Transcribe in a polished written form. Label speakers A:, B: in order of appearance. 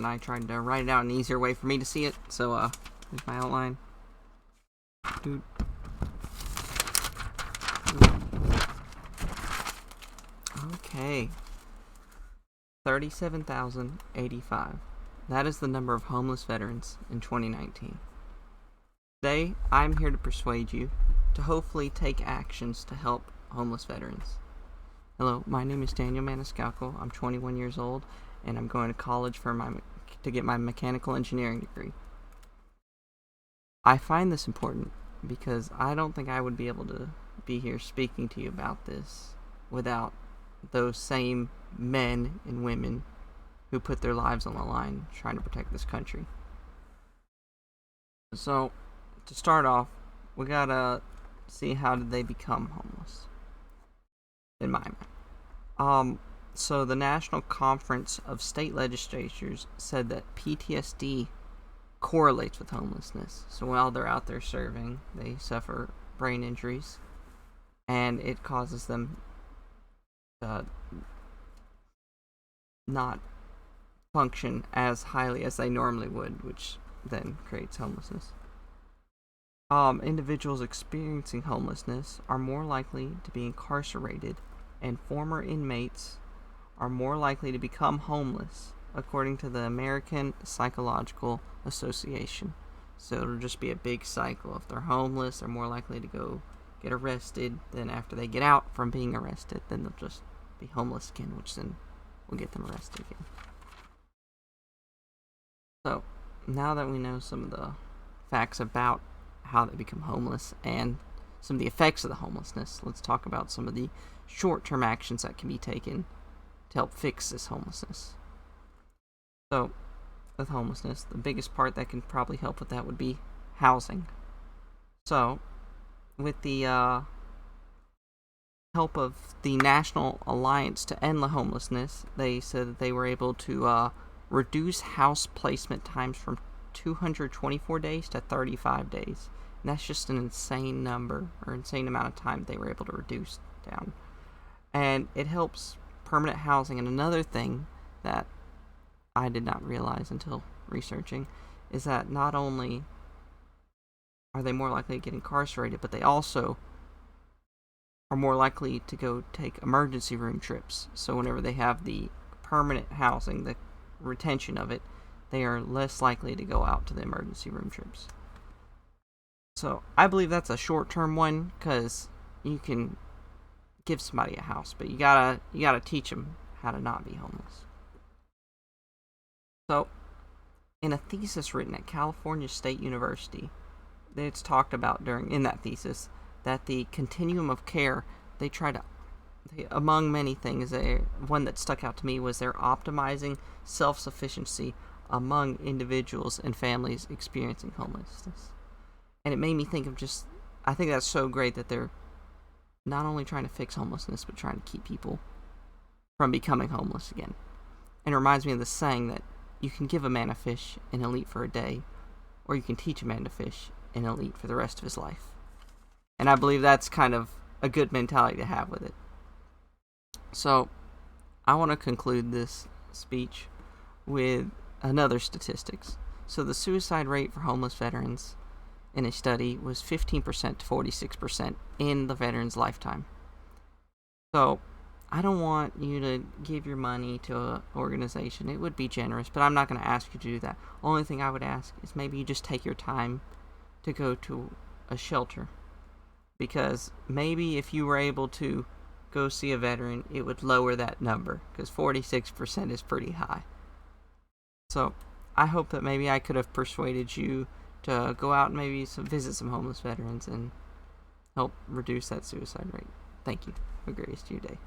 A: and I tried to write it out an easier way for me to see it. So, here's my outline. Dude. Okay. 37,085. That is the number of homeless veterans in 2019. Today, I'm here to persuade you to hopefully take actions to help homeless veterans. Hello, my name is Daniel Maniscalco. I'm 21 years old, and I'm going to college to get my mechanical engineering degree. I find this important because I don't think I would be able to be here speaking to you about this without those same men and women who put their lives on the line trying to protect this country. So, to start off, we gotta see how did they become homeless, in my mind. So the National Conference of State Legislatures said that PTSD correlates with homelessness. So while they're out there serving, they suffer brain injuries, and it causes them to not function as highly as they normally would, which then creates homelessness. Individuals experiencing homelessness are more likely to be incarcerated, and former inmates are more likely to become homeless, according to the American Psychological Association. So it'll just be a big cycle. If they're homeless, they're more likely to go get arrested. Then after they get out from being arrested, then they'll just be homeless again, which then will get them arrested again. So, now that we know some of the facts about how they become homeless and some of the effects of the homelessness, let's talk about some of the short-term actions that can be taken to help fix this homelessness. So, with homelessness, the biggest part that can probably help with that would be housing. So, with the help of the National Alliance to End the Homelessness, they said that they were able to reduce house placement times from 224 days to 35 days. And that's just an insane number, or insane amount of time they were able to reduce down. And it helps permanent housing. And another thing that I did not realize until researching is that not only are they more likely to get incarcerated, but they also are more likely to go take emergency room trips. So whenever they have the permanent housing, the retention of it, they are less likely to go out to the emergency room trips. So I believe that's a short-term one, because you can give somebody a house, but you gotta teach them how to not be homeless. So, in a thesis written at California State University, it's talked about in that thesis that the continuum of care, among many things, one that stuck out to me was they're optimizing self-sufficiency among individuals and families experiencing homelessness. And it made me think of I think that's so great that they're not only trying to fix homelessness, but trying to keep people from becoming homeless again. And it reminds me of the saying that you can give a man a fish and he'll eat for a day, or you can teach a man to fish and he'll eat for the rest of his life. And I believe that's kind of a good mentality to have with it. So, I want to conclude this speech with another statistics. So the suicide rate for homeless veterans in a study was 15% to 46% in the veteran's lifetime. So, I don't want you to give your money to an organization. It would be generous, but I'm not going to ask you to do that. Only thing I would ask is maybe you just take your time to go to a shelter. Because maybe if you were able to go see a veteran, it would lower that number, because 46% is pretty high. So, I hope that maybe I could have persuaded you to go out and maybe visit some homeless veterans and help reduce that suicide rate. Thank you. Have a great rest of your day.